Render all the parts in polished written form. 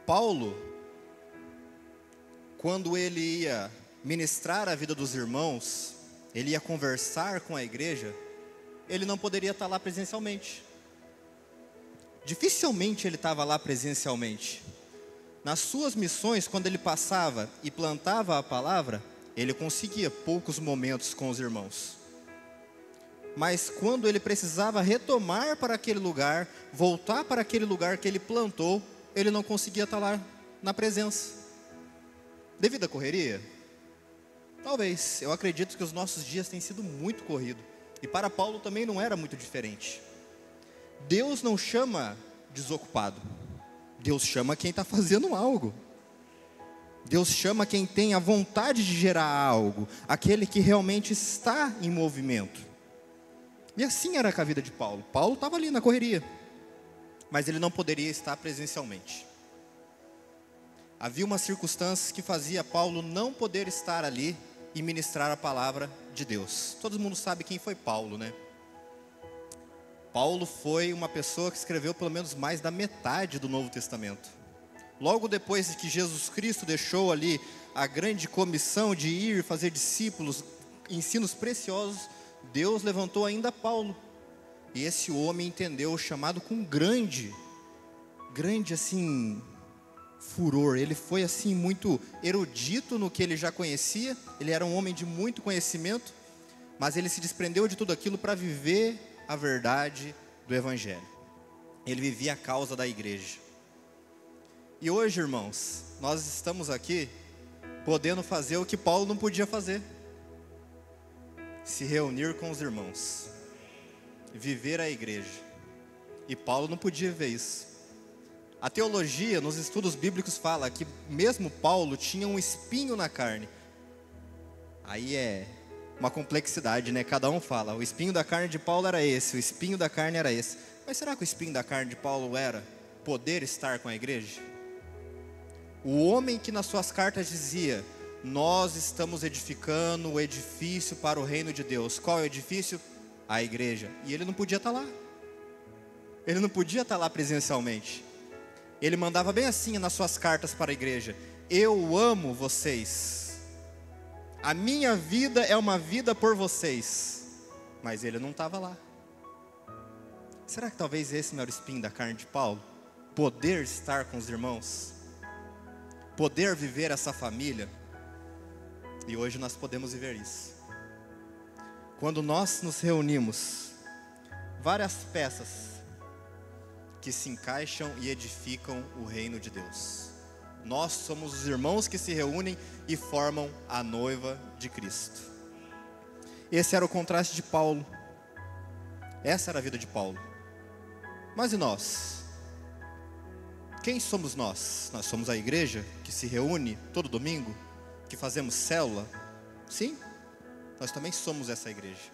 Paulo, quando ele ia ministrar a vida dos irmãos, ele ia conversar com a igreja, ele não poderia estar lá presencialmente. Dificilmente ele estava lá presencialmente. Nas suas missões, quando ele passava e plantava a palavra, ele conseguia poucos momentos com os irmãos. Mas quando ele precisava retomar para aquele lugar, voltar para aquele lugar que ele plantou, ele não conseguia estar lá na presença. Devido à correria? Talvez. Eu acredito que os nossos dias têm sido muito corridos. E para Paulo também não era muito diferente. Deus não chama desocupado. Deus chama quem está fazendo algo. Deus chama quem tem a vontade de gerar algo. Aquele que realmente está em movimento. E assim era com a vida de Paulo. Paulo estava ali na correria. Mas ele não poderia estar presencialmente. Havia uma circunstância que fazia Paulo não poder estar ali e ministrar a palavra de Deus. Todo mundo sabe quem foi Paulo, né? Paulo foi uma pessoa que escreveu pelo menos mais da metade do Novo Testamento. Logo depois que Jesus Cristo deixou ali a grande comissão de ir fazer discípulos, ensinos preciosos, Deus levantou ainda Paulo. E esse homem entendeu o chamado com grande assim, furor. Ele foi assim muito erudito no que ele já conhecia. Ele era um homem de muito conhecimento, mas ele se desprendeu de tudo aquilo para viver a verdade do Evangelho. Ele vivia a causa da igreja. E hoje, irmãos, nós estamos aqui podendo fazer o que Paulo não podia fazer: se reunir com os irmãos, viver a igreja. E Paulo não podia ver isso. A teologia, nos estudos bíblicos, fala que mesmo Paulo tinha um espinho na carne. Aí é uma complexidade, né? Cada um fala, o espinho da carne de Paulo era esse, o espinho da carne era esse. Mas será que o espinho da carne de Paulo era poder estar com a igreja? O homem que nas suas cartas dizia: nós estamos edificando o edifício para o reino de Deus. Qual é o edifício? A igreja. E ele não podia estar lá. Ele não podia estar lá presencialmente. Ele mandava bem assim nas suas cartas para a igreja: eu amo vocês. A minha vida é uma vida por vocês. Mas ele não estava lá. Será que talvez esse não era o espinho da carne de Paulo? Poder estar com os irmãos, poder viver essa família. E hoje nós podemos viver isso. Quando nós nos reunimos, várias peças que se encaixam e edificam o reino de Deus. Nós somos os irmãos que se reúnem e formam a noiva de Cristo. Esse era o contraste de Paulo. Essa era a vida de Paulo. Mas e nós? Quem somos nós? Nós somos a igreja que se reúne todo domingo, que fazemos célula? Sim, nós também somos essa igreja.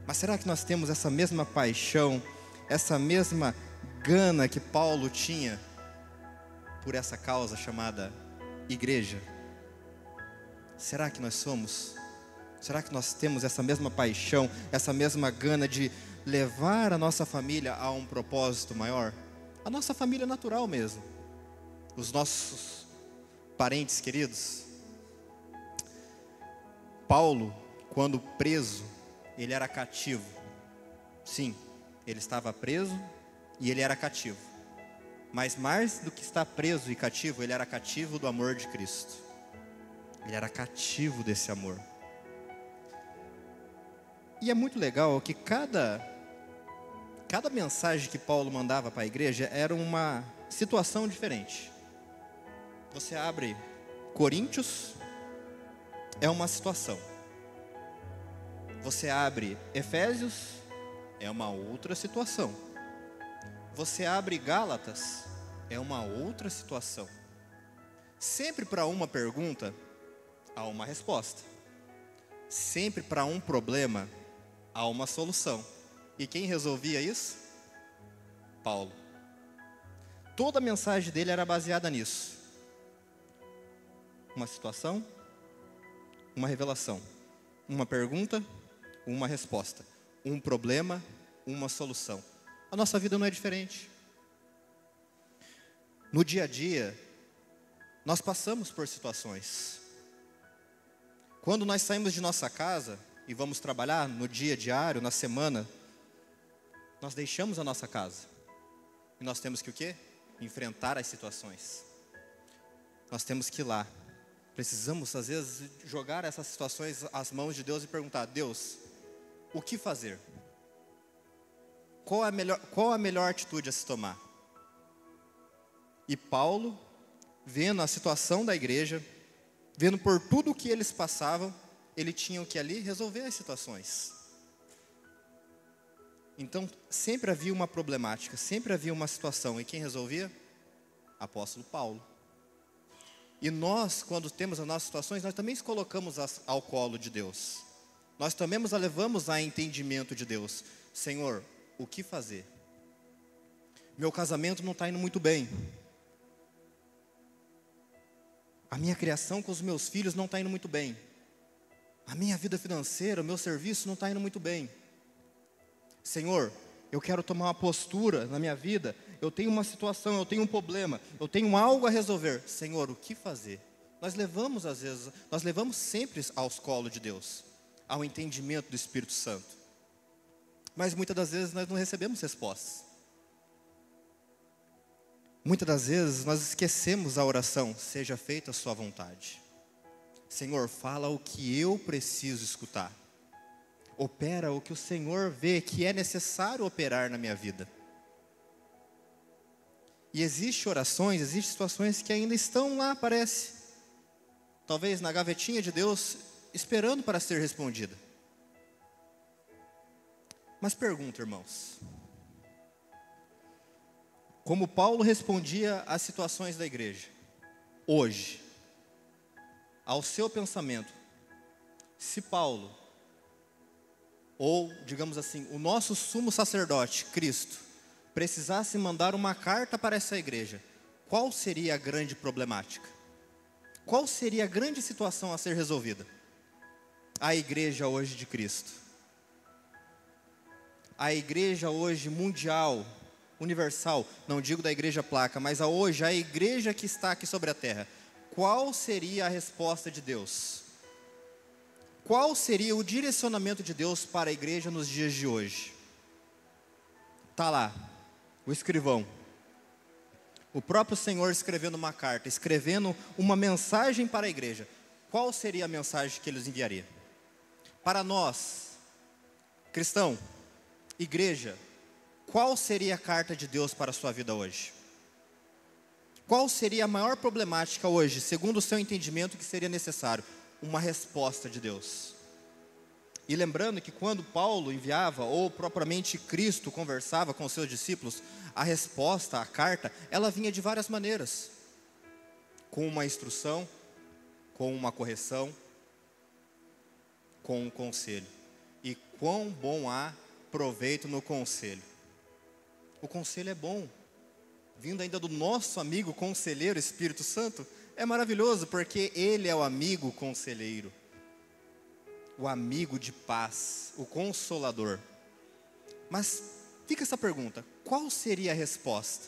Mas será que nós temos essa mesma paixão, essa mesma gana que Paulo tinha por essa causa chamada igreja? Será que nós somos? Será que nós temos essa mesma paixão, essa mesma gana de levar a nossa família a um propósito maior? A nossa família natural mesmo, os nossos parentes queridos. Paulo, quando preso, ele era cativo. Sim, ele estava preso e ele era cativo. Mas mais do que estar preso e cativo, ele era cativo do amor de Cristo. Ele era cativo desse amor. E é muito legal que cada mensagem que Paulo mandava para a igreja era uma situação diferente. Você abre Coríntios, é uma situação. Você abre Efésios, é uma outra situação. Você abre Gálatas, é uma outra situação. Sempre para uma pergunta, há uma resposta. Sempre para um problema, há uma solução. E quem resolvia isso? Paulo. Toda a mensagem dele era baseada nisso. Uma situação, uma revelação. Uma pergunta, uma resposta. Um problema, uma solução. A nossa vida não é diferente. No dia a dia, nós passamos por situações. Quando nós saímos de nossa casa e vamos trabalhar no dia diário, na semana, nós deixamos a nossa casa. E nós temos que o quê? Enfrentar as situações. Nós temos que ir lá. Precisamos, às vezes, jogar essas situações às mãos de Deus e perguntar: Deus, o que fazer? Qual a melhor atitude a se tomar? E Paulo, vendo a situação da igreja, vendo por tudo o que eles passavam, ele tinha que ali resolver as situações. Então, sempre havia uma problemática, sempre havia uma situação. E quem resolvia? Apóstolo Paulo. E nós, quando temos as nossas situações, nós também nos colocamos ao colo de Deus. Nós também nos levamos a entendimento de Deus. Senhor, o que fazer? Meu casamento não está indo muito bem. A minha criação com os meus filhos não está indo muito bem. A minha vida financeira, o meu serviço não está indo muito bem. Senhor, eu quero tomar uma postura na minha vida. Eu tenho uma situação, eu tenho um problema, eu tenho algo a resolver. Senhor, o que fazer? Nós levamos sempre aos colos de Deus, ao entendimento do Espírito Santo. Mas muitas das vezes nós não recebemos respostas. Muitas das vezes nós esquecemos a oração: seja feita a sua vontade. Senhor, fala o que eu preciso escutar. Opera o que o Senhor vê que é necessário operar na minha vida. E existem orações, existem situações que ainda estão lá, parece, talvez na gavetinha de Deus, esperando para ser respondida. Mas pergunta, irmãos, como Paulo respondia às situações da igreja, hoje, ao seu pensamento, se Paulo, ou digamos assim, o nosso sumo sacerdote, Cristo, precisasse mandar uma carta para essa igreja, qual seria a grande problemática? Qual seria a grande situação a ser resolvida? A igreja hoje de Cristo. A igreja hoje mundial, universal, não digo da igreja placa, mas hoje a igreja que está aqui sobre a terra. Qual seria a resposta de Deus? Qual seria o direcionamento de Deus para a igreja nos dias de hoje? Está lá, o escrivão. O próprio Senhor escrevendo uma carta, escrevendo uma mensagem para a igreja. Qual seria a mensagem que eles enviariam? Para nós, cristão, igreja, qual seria a carta de Deus para a sua vida hoje? Qual seria a maior problemática hoje, segundo o seu entendimento, que seria necessário? Uma resposta de Deus. E lembrando que quando Paulo enviava, ou propriamente Cristo conversava com os seus discípulos, a resposta, a carta, ela vinha de várias maneiras. Com uma instrução, com uma correção, com um conselho. E quão bom há proveito no conselho. O conselho é bom. Vindo ainda do nosso amigo conselheiro Espírito Santo, é maravilhoso, porque ele é o amigo conselheiro, o amigo de paz, o consolador. Mas fica essa pergunta: qual seria a resposta?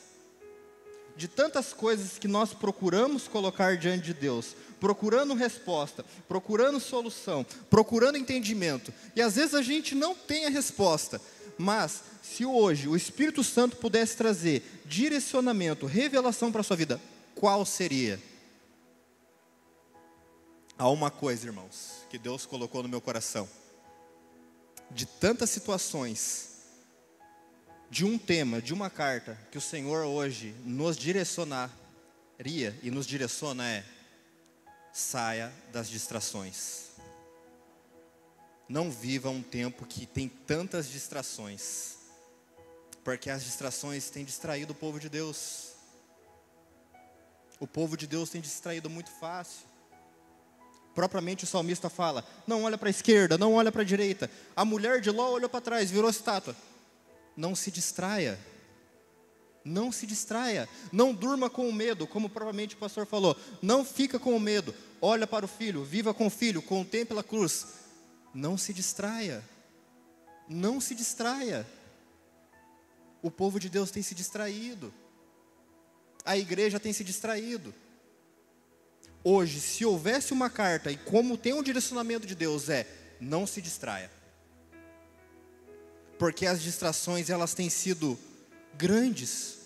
De tantas coisas que nós procuramos colocar diante de Deus, procurando resposta, procurando solução, procurando entendimento, e às vezes a gente não tem a resposta, mas se hoje o Espírito Santo pudesse trazer direcionamento, revelação para a sua vida, qual seria? Há uma coisa, irmãos, que Deus colocou no meu coração. De tantas situações, de um tema, de uma carta, que o Senhor hoje nos direcionaria e nos direciona saia das distrações. Não viva um tempo que tem tantas distrações, porque as distrações têm distraído o povo de Deus. O povo de Deus tem distraído muito fácil. Propriamente o salmista fala: não olha para a esquerda, não olha para a direita. A mulher de Ló olhou para trás, virou estátua. Não se distraia. Não se distraia. Não durma com o medo, como propriamente o pastor falou. Não fica com o medo. Olha para o filho, viva com o filho, contempla a cruz. Não se distraia. Não se distraia. O povo de Deus tem se distraído. a igreja tem se distraído. Hoje, se houvesse uma carta, e como tem um direcionamento de Deus, não se distraia. Porque as distrações, elas têm sido grandes.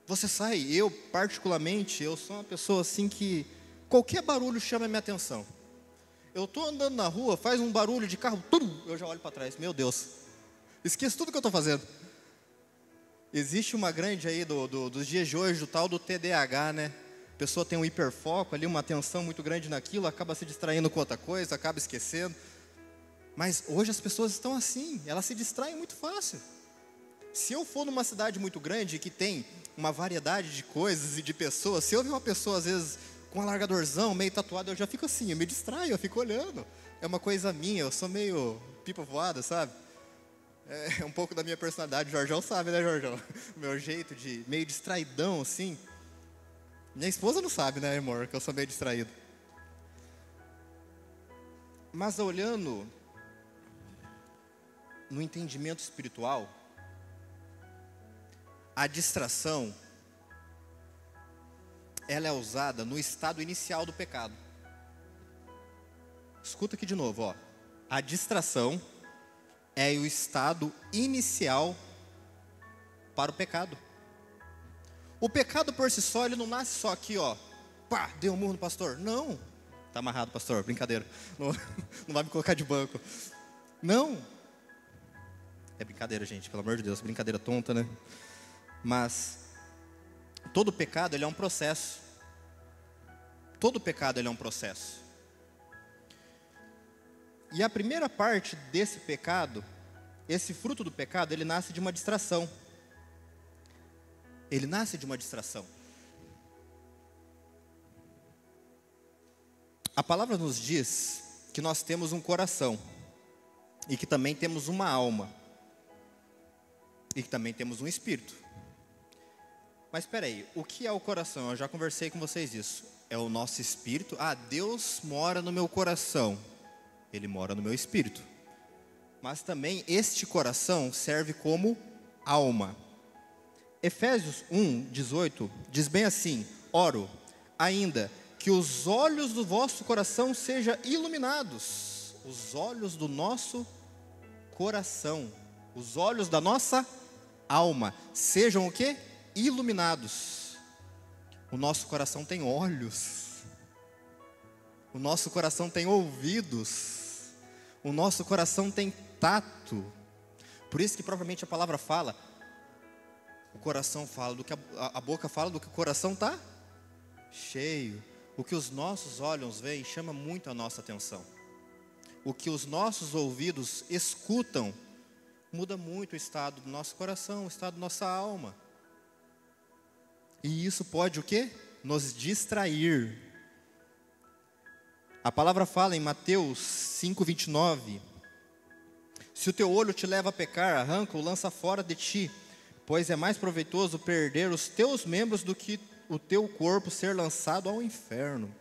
Você sai, eu particularmente, eu sou uma pessoa assim que qualquer barulho chama a minha atenção. Eu estou andando na rua, faz um barulho de carro, eu já olho para trás, meu Deus, esqueço tudo que eu estou fazendo. Existe uma grande aí dos dias de hoje, do tal do TDAH, né? A pessoa tem um hiperfoco ali, uma atenção muito grande naquilo, acaba se distraindo com outra coisa, acaba esquecendo. Mas hoje as pessoas estão assim, elas se distraem muito fácil. Se eu for numa cidade muito grande, que tem uma variedade de coisas e de pessoas, se eu ver uma pessoa às vezes com um alargadorzão, meio tatuado, eu já fico assim, eu me distraio, eu fico olhando. É uma coisa minha, eu sou meio pipa voada, sabe? É um pouco da minha personalidade, o Jorjão sabe, né, Jorjão? O meu jeito de meio distraidão, assim. Minha esposa não sabe, né, amor, que eu sou meio distraído. Mas olhando no entendimento espiritual, a distração, ela é usada no estado inicial do pecado. Escuta aqui de novo, ó. A distração é o estado inicial para o pecado. O pecado por si só, ele não nasce só aqui, ó. Pá, deu um murro no pastor. Não. Tá amarrado, pastor, brincadeira. Não, não vai me colocar de banco. Não. É brincadeira, gente, pelo amor de Deus, brincadeira tonta, né? Mas todo pecado, ele é um processo. Todo pecado, ele é um processo. E a primeira parte desse pecado, esse fruto do pecado, ele nasce de uma distração. Ele nasce de uma distração. A palavra nos diz que nós temos um coração, e que também temos uma alma, e que também temos um espírito. Mas espera aí, o que é o coração? Eu já conversei com vocês isso. É o nosso espírito. Deus mora no meu coração. Ele mora no meu espírito. Mas também este coração serve como alma. Efésios 1:18 diz bem assim: oro ainda que os olhos do vosso coração sejam iluminados. Os olhos do nosso coração, os olhos da nossa alma sejam o quê? Iluminados. O nosso coração tem olhos, o nosso coração tem ouvidos, o nosso coração tem tato. Por isso que provavelmente a palavra fala, o coração fala do que a boca fala do que o coração está cheio. O que os nossos olhos veem chama muito a nossa atenção. O que os nossos ouvidos escutam muda muito o estado do nosso coração, o estado da nossa alma. E isso pode o quê? Nos distrair. A palavra fala em Mateus 5:29: se o teu olho te leva a pecar, arranca-o, lança fora de ti, pois é mais proveitoso perder os teus membros do que o teu corpo ser lançado ao inferno.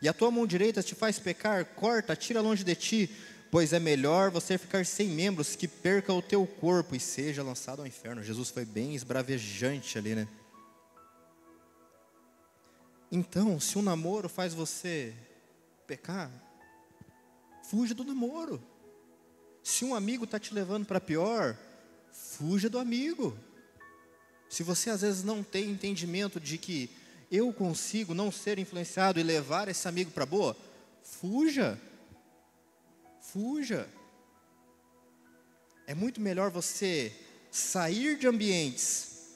E a tua mão direita te faz pecar, corta, tira longe de ti, pois é melhor você ficar sem membros que perca o teu corpo e seja lançado ao inferno. Jesus foi bem esbravejante ali, né? Então, se um namoro faz você pecar, fuja do namoro. Se um amigo está te levando para pior, fuja do amigo. Se você às vezes não tem entendimento de que eu consigo não ser influenciado e levar esse amigo para boa, fuja. Fuja. É muito melhor você sair de ambientes,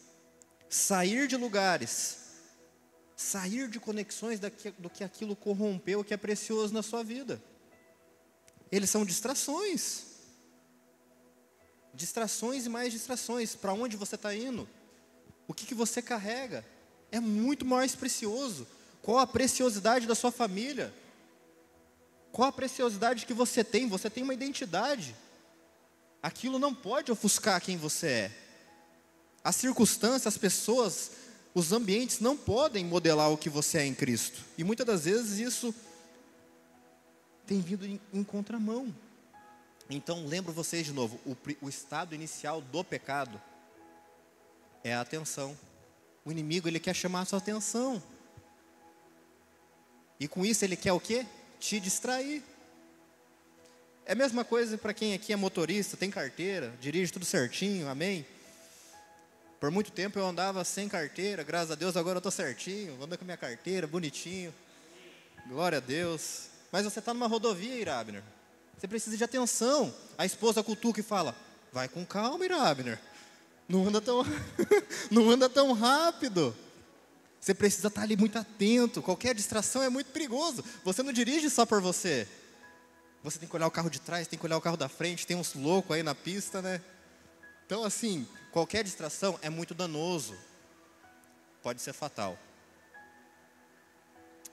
sair de lugares, sair de conexões do que aquilo corrompeu, que é precioso na sua vida. Eles são distrações. Distrações e mais distrações. Para onde você está indo? O que você carrega? É muito mais precioso. Qual a preciosidade da sua família? Qual a preciosidade que você tem? Você tem uma identidade. Aquilo não pode ofuscar quem você é. As circunstâncias, as pessoas, os ambientes não podem modelar o que você é em Cristo. E muitas das vezes isso tem vindo em contramão. Então lembro vocês de novo, o estado inicial do pecado é a atenção. O inimigo, ele quer chamar a sua atenção. E com isso ele quer o quê? Te distrair. É a mesma coisa para quem aqui é motorista, tem carteira, dirige tudo certinho, amém? Por muito tempo eu andava sem carteira, graças a Deus agora eu estou certinho, ando com a minha carteira, bonitinho. Glória a Deus. Mas você está numa rodovia, Irabner. Você precisa de atenção. A esposa cutuca e fala, vai com calma, Irabner. Não anda tão, não anda tão rápido. Você precisa estar ali muito atento. Qualquer distração é muito perigoso. Você não dirige só por você. Você tem que olhar o carro de trás, tem que olhar o carro da frente. Tem uns loucos aí na pista, né? Então assim, qualquer distração é muito danoso. Pode ser fatal.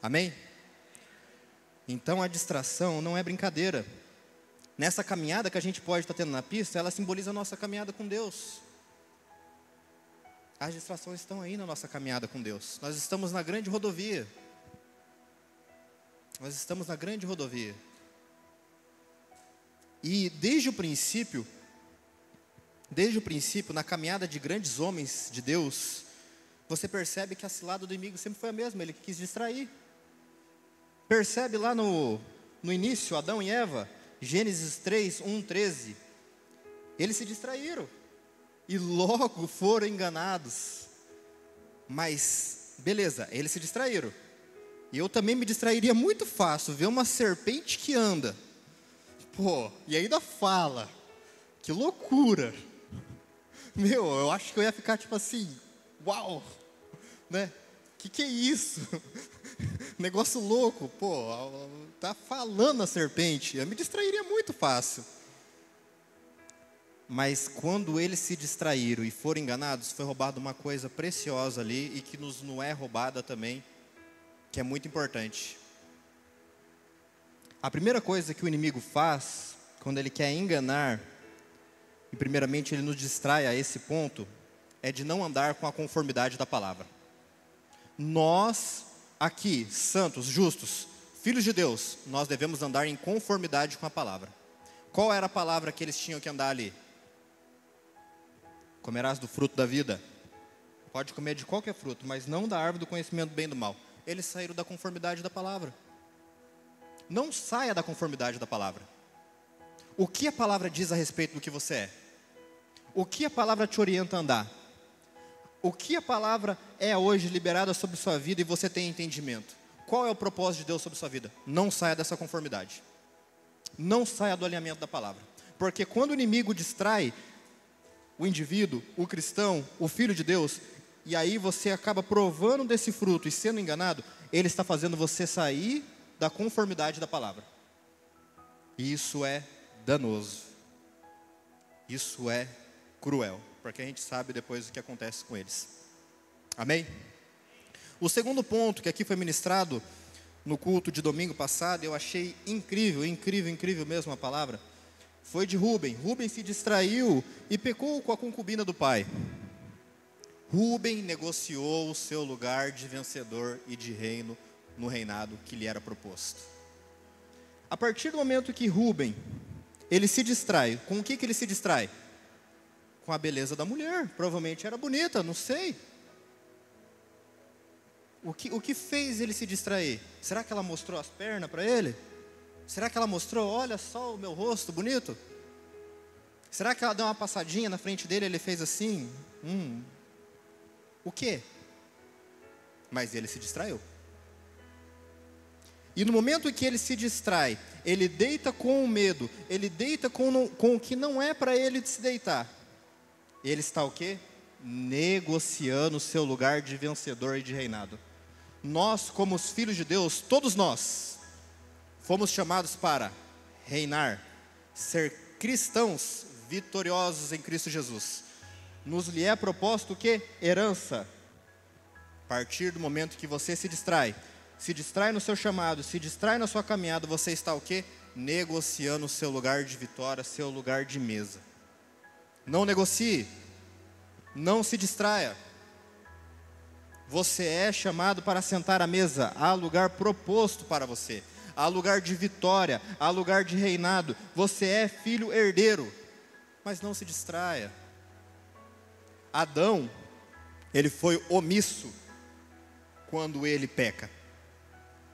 Amém? Então a distração não é brincadeira. Nessa caminhada que a gente pode estar tendo na pista, ela simboliza a nossa caminhada com Deus. As distrações estão aí na nossa caminhada com Deus. Nós estamos na grande rodovia. Nós estamos na grande rodovia. E desde o princípio, na caminhada de grandes homens de Deus, você percebe que a cilada do inimigo sempre foi a mesma, ele quis distrair. Percebe lá no início, Adão e Eva, Gênesis 3, 1, 13. Eles se distraíram e logo foram enganados. Mas, beleza, eles se distraíram. E eu também me distrairia muito fácil, ver uma serpente que anda. Pô, e ainda fala. Que loucura. Meu, eu acho que eu ia ficar tipo assim, uau, né? Que é isso? Negócio louco, pô, tá falando a serpente. Eu me distrairia muito fácil. Mas quando eles se distraíram e foram enganados, foi roubada uma coisa preciosa ali e que nos não é roubada também, que é muito importante. A primeira coisa que o inimigo faz, quando ele quer enganar, e primeiramente ele nos distrai a esse ponto, é de não andar com a conformidade da palavra. Nós, aqui, santos, justos, filhos de Deus, nós devemos andar em conformidade com a palavra. Qual era a palavra que eles tinham que andar ali? Comerás do fruto da vida. Pode comer de qualquer fruto, mas não da árvore do conhecimento do bem e do mal. Eles saíram da conformidade da palavra. Não saia da conformidade da palavra. O que a palavra diz a respeito do que você é? O que a palavra te orienta a andar? O que a palavra é hoje liberada sobre sua vida e você tem entendimento? Qual é o propósito de Deus sobre sua vida? Não saia dessa conformidade. Não saia do alinhamento da palavra. Porque quando o inimigo distrai o indivíduo, o cristão, o filho de Deus, e aí você acaba provando desse fruto e sendo enganado, ele está fazendo você sair da conformidade da palavra. E isso é danoso. Isso é cruel, porque a gente sabe depois o que acontece com eles. Amém? O segundo ponto que aqui foi ministrado no culto de domingo passado, eu achei incrível, incrível, incrível mesmo a palavra, foi de Rúben. Rúben se distraiu e pecou com a concubina do pai. Rúben negociou o seu lugar de vencedor e de reino no reinado que lhe era proposto. A partir do momento que Rúben, ele se distrai, com o que ele se distrai? Com a beleza da mulher, provavelmente era bonita, não sei. O que fez ele se distrair? Será que ela mostrou as pernas para ele? Será que ela mostrou, olha só o meu rosto bonito? Será que ela deu uma passadinha na frente dele e ele fez assim? O quê? Mas ele se distraiu. E no momento em que ele se distrai, ele deita com o medo, ele deita com o que não é para ele se deitar. Ele está o quê? Negociando o seu lugar de vencedor e de reinado. Nós, como os filhos de Deus, todos nós, fomos chamados para reinar, ser cristãos vitoriosos em Cristo Jesus. Nos lhe é proposto o quê? Herança. A partir do momento que você se distrai no seu chamado, se distrai na sua caminhada, você está o quê? Negociando o seu lugar de vitória, seu lugar de mesa. Não negocie, não se distraia. Você é chamado para sentar à mesa, há lugar proposto para você, há lugar de vitória, há lugar de reinado. Você é filho herdeiro, mas não se distraia. Adão, Ele foi omisso quando ele peca.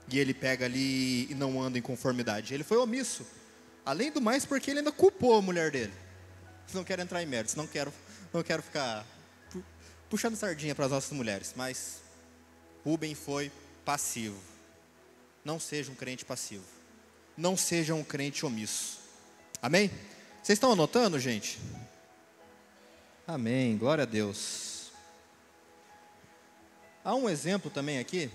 E ele pega ali e não anda em conformidade. Ele foi omisso. Além do mais, porque ele ainda culpou a mulher dele. Não quero entrar em méritos, não quero ficar puxando sardinha para as nossas mulheres. Mas Rúben foi passivo. Não seja um crente passivo. Não seja um crente omisso. Amém? Vocês estão anotando, gente? Amém, glória a Deus. Há um exemplo também aqui.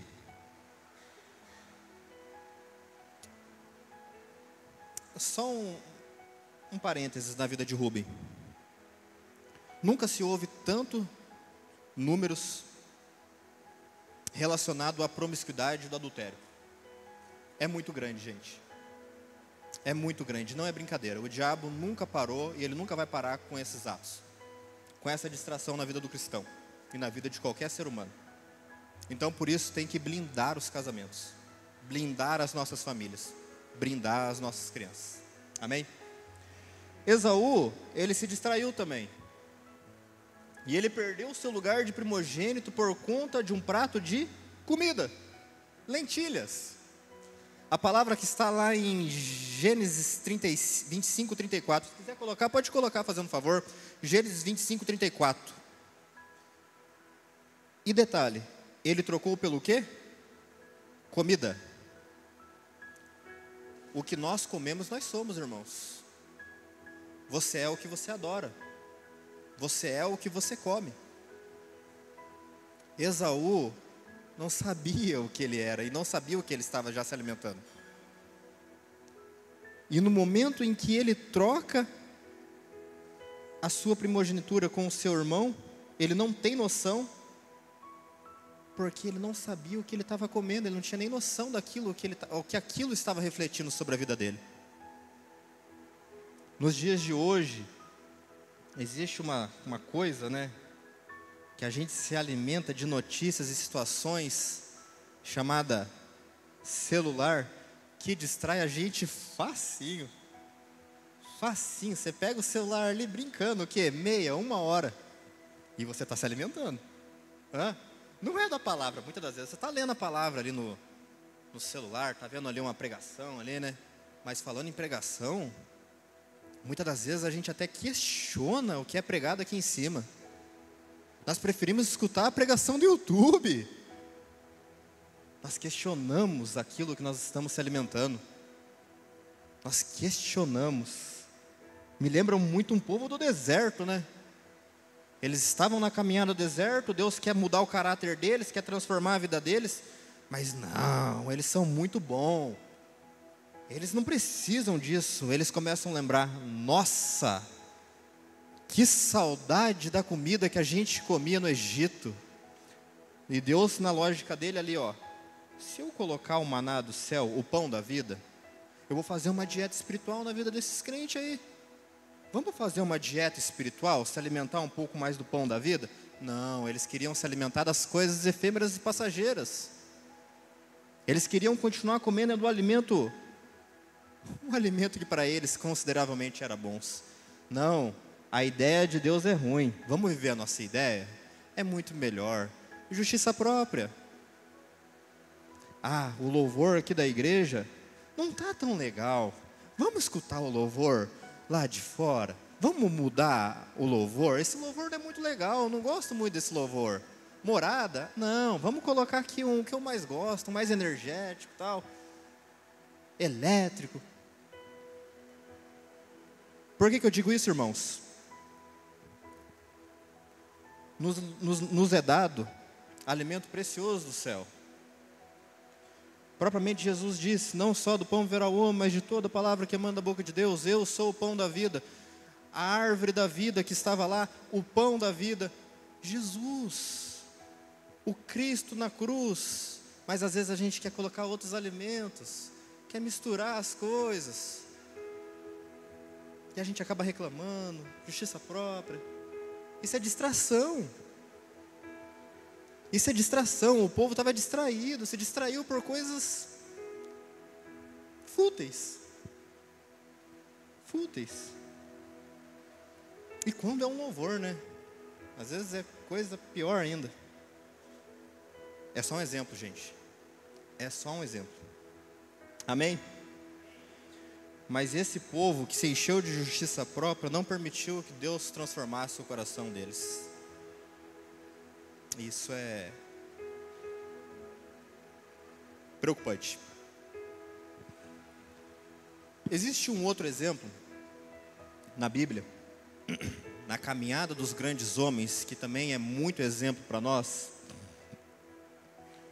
Só um parênteses na vida de Rúben. Nunca se ouve tanto números relacionados à promiscuidade do adultério. É muito grande, gente. É muito grande, não é brincadeira. O diabo nunca parou e ele nunca vai parar com esses atos, com essa distração na vida do cristão e na vida de qualquer ser humano. Então, por isso, tem que blindar os casamentos, blindar as nossas famílias, blindar as nossas crianças. Amém? Esaú, ele se distraiu também. E ele perdeu o seu lugar de primogênito por conta de um prato de comida, lentilhas. A palavra que está lá em Gênesis 25, 34. Se quiser colocar, pode colocar, fazendo um favor. Gênesis 25, 34. E detalhe, ele trocou pelo quê? Comida. O que nós comemos, nós somos, irmãos. Você é o que você adora. Você é o que você come. Esaú não sabia o que ele era e não sabia o que ele estava já se alimentando. E no momento em que ele troca a sua primogenitura com o seu irmão, ele não tem noção, porque ele não sabia o que ele estava comendo, ele não tinha nem noção daquilo o que aquilo estava refletindo sobre a vida dele. Nos dias de hoje, existe uma coisa, né, que a gente se alimenta de notícias e situações chamada celular, que distrai a gente facinho. Facinho, você pega o celular ali brincando, o quê? Meia, 1 hora, e você está se alimentando. Não é da palavra, muitas das vezes, você está lendo a palavra ali no celular, está vendo ali uma pregação ali, né? Mas falando em pregação, muitas das vezes a gente até questiona o que é pregado aqui em cima. Nós preferimos escutar a pregação do YouTube. Nós questionamos aquilo que nós estamos se alimentando. Nós questionamos. Me lembram muito um povo do deserto, né? Eles estavam na caminhada do deserto, Deus quer mudar o caráter deles, quer transformar a vida deles, mas não, eles são muito bons. Eles não precisam disso. Eles começam a lembrar: nossa, que saudade da comida que a gente comia no Egito. E Deus, na lógica dele ali, se eu colocar o maná do céu, o pão da vida, eu vou fazer uma dieta espiritual na vida desses crentes aí. Vamos fazer uma dieta espiritual, se alimentar um pouco mais do pão da vida? Não, eles queriam se alimentar das coisas efêmeras e passageiras. Eles queriam continuar comendo do alimento, um alimento que para eles consideravelmente era bons. Não, a ideia de Deus é ruim. Vamos viver a nossa ideia? É muito melhor. Justiça própria. O louvor aqui da igreja não está tão legal. Vamos escutar o louvor lá de fora? Vamos mudar o louvor? Esse louvor não é muito legal, eu não gosto muito desse louvor. Morada? Não, vamos colocar aqui um que eu mais gosto, mais energético, tal, elétrico. Por que eu digo isso, irmãos? Nos é dado alimento precioso do céu. Propriamente Jesus disse: não só do pão viverá o homem, mas de toda palavra que emana da boca de Deus. Eu sou o pão da vida. A árvore da vida que estava lá, o pão da vida, Jesus, o Cristo na cruz. Mas às vezes a gente quer colocar outros alimentos, quer misturar as coisas, e a gente acaba reclamando, justiça própria. Isso é distração. Isso é distração. O povo estava distraído, se distraiu por coisas fúteis. Fúteis. E quando é um louvor, né? Às vezes é coisa pior ainda. É só um exemplo, gente. É só um exemplo. Amém? Mas esse povo que se encheu de justiça própria não permitiu que Deus transformasse o coração deles. Isso é preocupante. Existe um outro exemplo na Bíblia, na caminhada dos grandes homens, que também é muito exemplo para nós.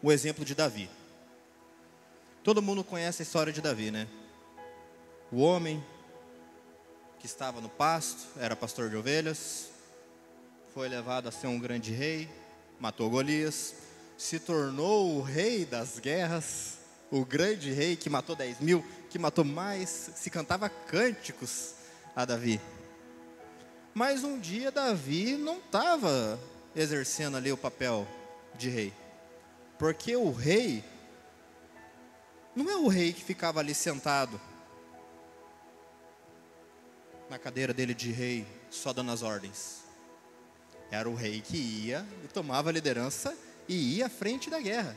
O exemplo de Davi. Todo mundo conhece a história de Davi, né? O homem que estava no pasto, era pastor de ovelhas, foi levado a ser um grande rei, matou Golias, se tornou o rei das guerras, o grande rei que matou 10.000, que matou mais, se cantava cânticos a Davi. Mas um dia Davi não estava exercendo ali o papel de rei, porque o rei não é o rei que ficava ali sentado na cadeira dele de rei, só dando as ordens. Era o rei que ia e tomava a liderança e ia à frente da guerra.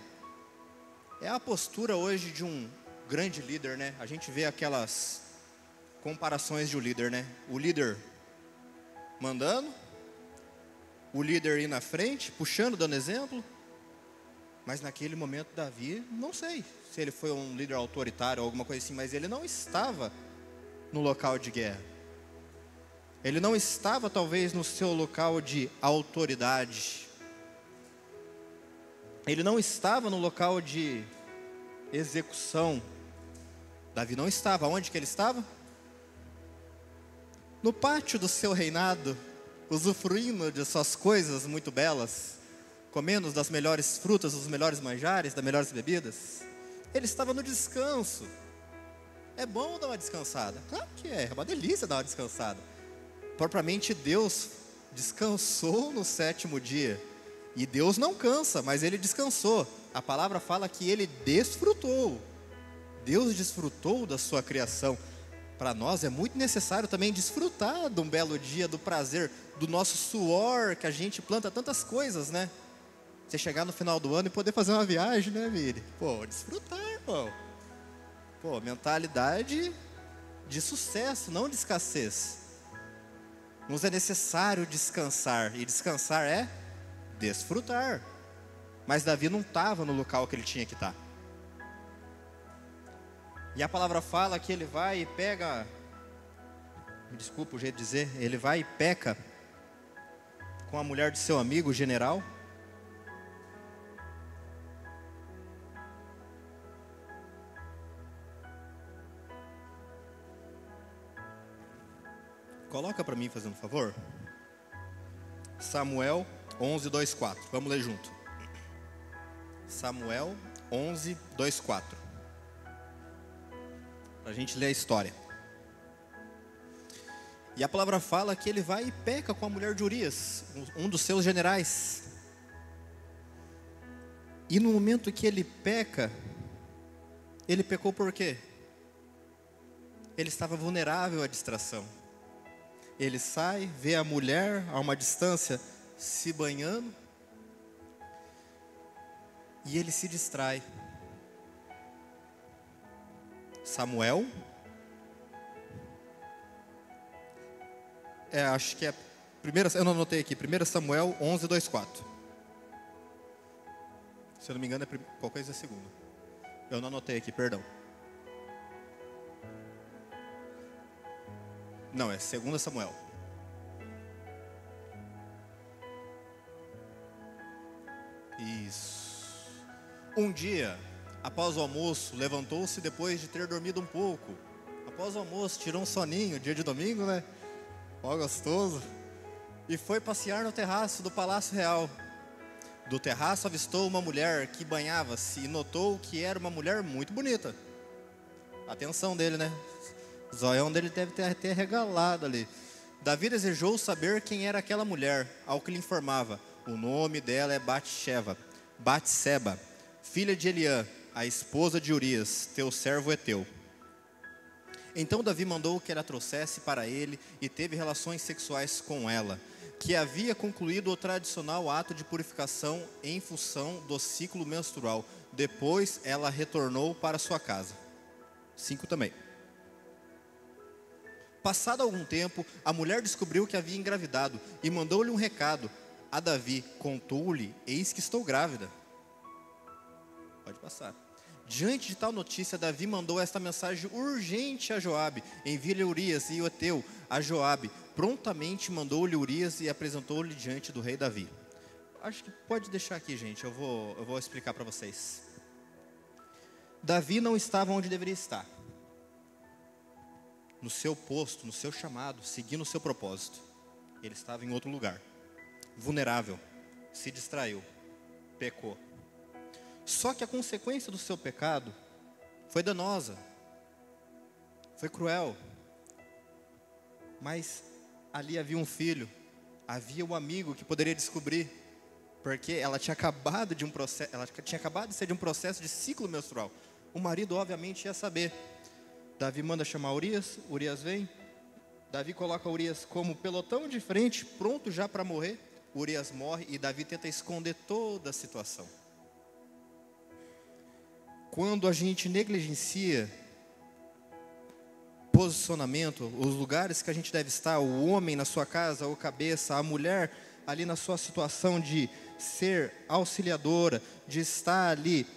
É a postura hoje de um grande líder, né? A gente vê aquelas comparações de um líder, né? O líder mandando, o líder ir na frente, puxando, dando exemplo. Mas naquele momento Davi, não sei se ele foi um líder autoritário ou alguma coisa assim, mas ele não estava no local de guerra. Ele não estava talvez no seu local de autoridade. Ele não estava no local de execução. Davi não estava. Onde que ele estava? No pátio do seu reinado, usufruindo de suas coisas muito belas, comendo das melhores frutas, dos melhores manjares, das melhores bebidas. Ele estava no descanso. É bom dar uma descansada. Claro que é uma delícia dar uma descansada. Propriamente Deus descansou no 7º dia. E Deus não cansa, mas Ele descansou. A palavra fala que Ele desfrutou. Deus desfrutou da sua criação. Para nós é muito necessário também desfrutar de um belo dia, do prazer, do nosso suor, que a gente planta tantas coisas, né? Você chegar no final do ano e poder fazer uma viagem, né, Miri? Pô, desfrutar, irmão. Pô, mentalidade de sucesso, não de escassez. Nos é necessário descansar, e descansar é desfrutar. Mas Davi não estava no local que ele tinha que estar. E a palavra fala que ele vai e pega, me desculpa o jeito de dizer, ele vai e peca com a mulher de seu amigo, o general. Coloca para mim, fazendo um favor. Samuel 11, 2, 4. Vamos ler junto. Samuel 11, 2, 4. Para a gente ler a história. E a palavra fala que ele vai e peca com a mulher de Urias, um dos seus generais. E no momento que ele peca, ele pecou por quê? Ele estava vulnerável à distração. Ele sai, vê a mulher a uma distância se banhando e ele se distrai. Samuel, acho que é eu não anotei aqui, 1 Samuel 11, 2, 4. Se eu não me engano, qual coisa é a segunda? Eu não anotei aqui, perdão. Não, é 2 Samuel. Isso. Um dia, após o almoço, levantou-se depois de ter dormido um pouco. Após o almoço, tirou um soninho, dia de domingo, né? Ó, gostoso. E foi passear no terraço do Palácio Real. Do terraço avistou uma mulher que banhava-se e notou que era uma mulher muito bonita. Atenção dele, né? O zoião dele deve ter até regalado ali. Davi desejou saber quem era aquela mulher, ao que lhe informava: o nome dela é Batseba, filha de Eliã, a esposa de Urias, teu servo heteu. Então Davi mandou que ela trouxesse para ele e teve relações sexuais com ela. que havia concluído o tradicional ato de purificação em função do ciclo menstrual. Depois ela retornou para sua casa. 5 também. Passado algum tempo, a mulher descobriu que havia engravidado e mandou-lhe um recado a Davi. Contou-lhe: eis que estou grávida. Pode passar. Diante de tal notícia, Davi mandou esta mensagem urgente a Joabe: envia-lhe Urias e o Eteu a Joabe. Prontamente mandou-lhe Urias e apresentou-lhe diante do rei Davi. Acho que pode deixar aqui, gente, eu vou explicar para vocês. Davi não estava onde deveria estar, no seu posto, no seu chamado, seguindo o seu propósito. Ele estava em outro lugar, vulnerável, se distraiu, pecou. Só que a consequência do seu pecado foi danosa, foi cruel. Mas ali havia um filho, havia um amigo que poderia descobrir, porque ela tinha acabado de ser de um processo de ciclo menstrual. O marido obviamente ia saber. Davi manda chamar Urias, Urias vem. Davi coloca Urias como pelotão de frente, pronto já para morrer. Urias morre e Davi tenta esconder toda a situação. Quando a gente negligencia posicionamento, os lugares que a gente deve estar, o homem na sua casa, o cabeça, a mulher ali na sua situação de ser auxiliadora, de estar ali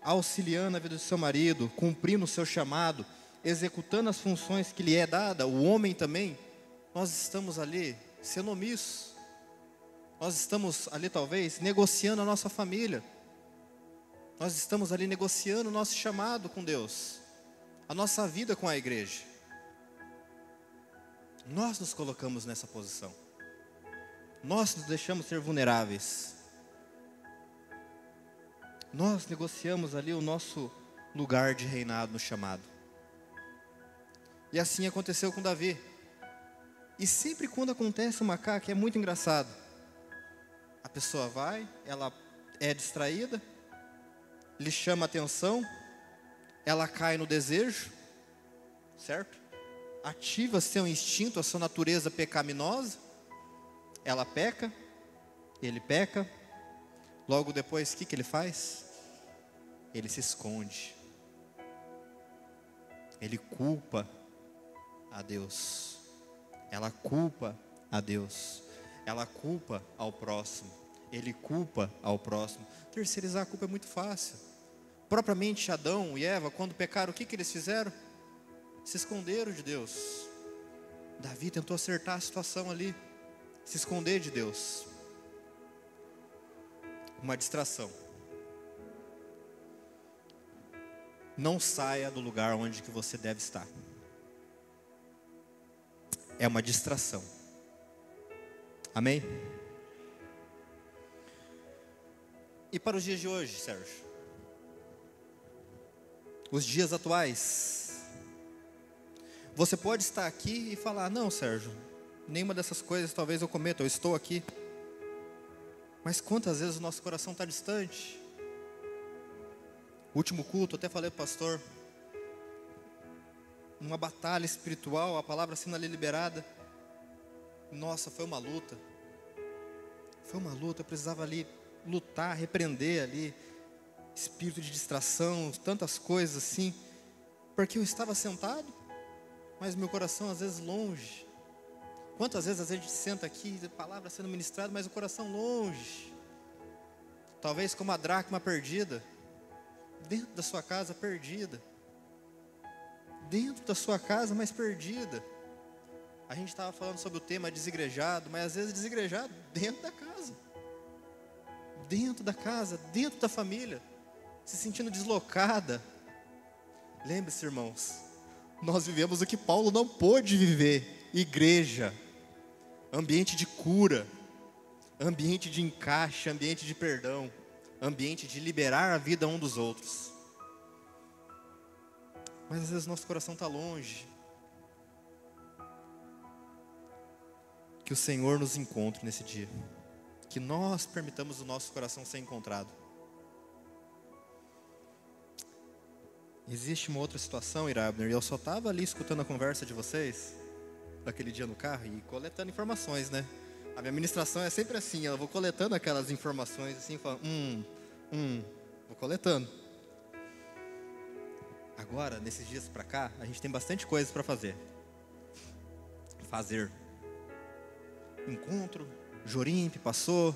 auxiliando a vida do seu marido, cumprindo o seu chamado, executando as funções que lhe é dada, o homem também, nós estamos ali sendo omissos, nós estamos ali talvez negociando a nossa família, nós estamos ali negociando o nosso chamado com Deus, a nossa vida com a igreja. Nós nos colocamos nessa posição, nós nos deixamos ser vulneráveis, nós negociamos ali o nosso lugar de reinado no chamado. E assim aconteceu com Davi. E sempre quando acontece uma caca, é muito engraçado. A pessoa vai, ela é distraída, lhe chama a atenção, ela cai no desejo, certo? Ativa seu instinto, a sua natureza pecaminosa, ela peca, ele peca, logo depois o que ele faz? Ele se esconde, ele culpa a Deus, ela culpa a Deus, ela culpa ao próximo, ele culpa ao próximo. Terceirizar a culpa é muito fácil. Propriamente Adão e Eva, quando pecaram, o que eles fizeram? Se esconderam de Deus. Davi tentou acertar a situação ali, se esconder de Deus. Uma distração. Não saia do lugar onde que você deve estar. É uma distração. Amém? E para os dias de hoje, Sérgio? Os dias atuais. Você pode estar aqui e falar: não, Sérgio, nenhuma dessas coisas talvez eu cometa, eu estou aqui. Mas quantas vezes o nosso coração está distante? Último culto, eu até falei para o pastor, numa batalha espiritual, a palavra sendo ali liberada. Nossa, foi uma luta. Foi uma luta, eu precisava ali lutar, repreender ali, espírito de distração, tantas coisas assim, porque eu estava sentado, mas meu coração às vezes longe. Quantas vezes a gente senta aqui, a palavra sendo ministrada, mas o coração longe, talvez como a dracma perdida, dentro da sua casa perdida, dentro da sua casa, mas perdida. A gente estava falando sobre o tema desigrejado, mas às vezes desigrejado dentro da casa, dentro da família, se sentindo deslocada. Lembre-se, irmãos, nós vivemos o que Paulo não pôde viver: igreja, ambiente de cura, ambiente de encaixe, ambiente de perdão, ambiente de liberar a vida um dos outros. Mas às vezes nosso coração está longe. Que o Senhor nos encontre nesse dia, que nós permitamos o nosso coração ser encontrado. Existe uma outra situação, Irabner, e eu só estava ali escutando a conversa de vocês, daquele dia no carro, e coletando informações, né? A minha ministração é sempre assim, eu vou coletando aquelas informações assim, falando, vou coletando. Agora, nesses dias pra cá, a gente tem bastante coisas para fazer. Encontro, Jorimp, passou,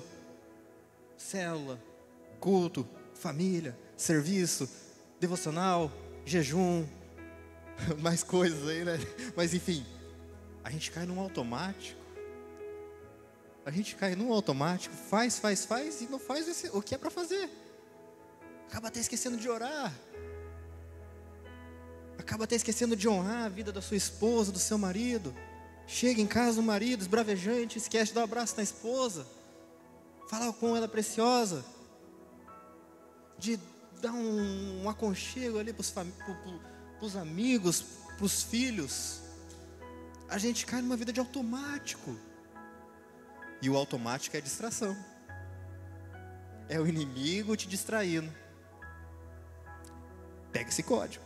célula, culto, família, serviço, devocional, jejum, mais coisas aí, né? Mas enfim, a gente cai num automático. Faz e não faz o que é para fazer. Acaba até esquecendo de orar. Acaba até esquecendo de honrar a vida da sua esposa, do seu marido. Chega em casa o marido esbravejante, esquece de dar um abraço na esposa. Falar o quão ela é preciosa. De dar um aconchego ali para os amigos, para os filhos. A gente cai numa vida de automático. E o automático é distração. É o inimigo te distraindo. Pega esse código.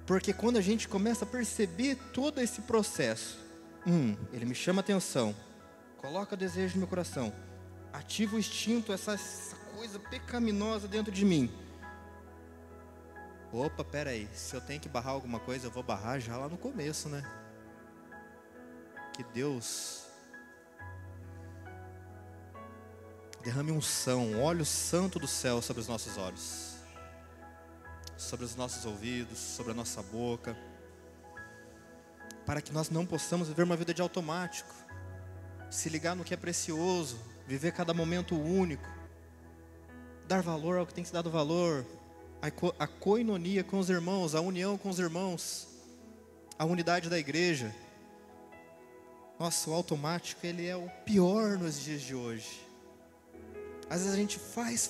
Porque quando a gente começa a perceber todo esse processo, ele me chama a atenção, coloca desejo no meu coração, ativa o instinto, essa coisa pecaminosa dentro de mim. Opa, peraí, se eu tenho que barrar alguma coisa, eu vou barrar já lá no começo, né? Que Deus derrame unção, óleo santo do céu sobre os nossos olhos, sobre os nossos ouvidos, sobre a nossa boca, para que nós não possamos viver uma vida de automático, se ligar no que é precioso, viver cada momento único, dar valor ao que tem que ser dado valor, a coinonia com os irmãos, a união com os irmãos, a unidade da igreja. Nossa, o automático, ele é o pior nos dias de hoje. Às vezes a gente faz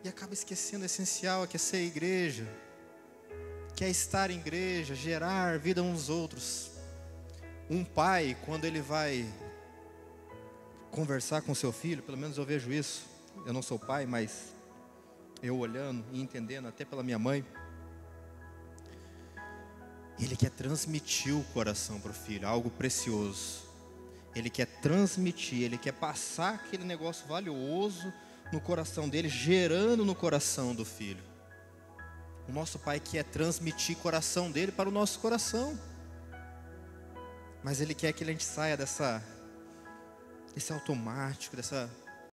e acaba esquecendo o essencial, que é ser igreja, que é estar em igreja, gerar vida uns nos outros. Um pai, quando ele vai conversar com seu filho, pelo menos eu vejo isso, eu não sou pai, mas eu olhando e entendendo até pela minha mãe, ele quer transmitir o coração para o filho, algo precioso. Ele quer transmitir, ele quer passar aquele negócio valioso no coração dele, gerando no coração do filho. O nosso pai quer transmitir o coração dele para o nosso coração. Mas ele quer que a gente saia desse automático,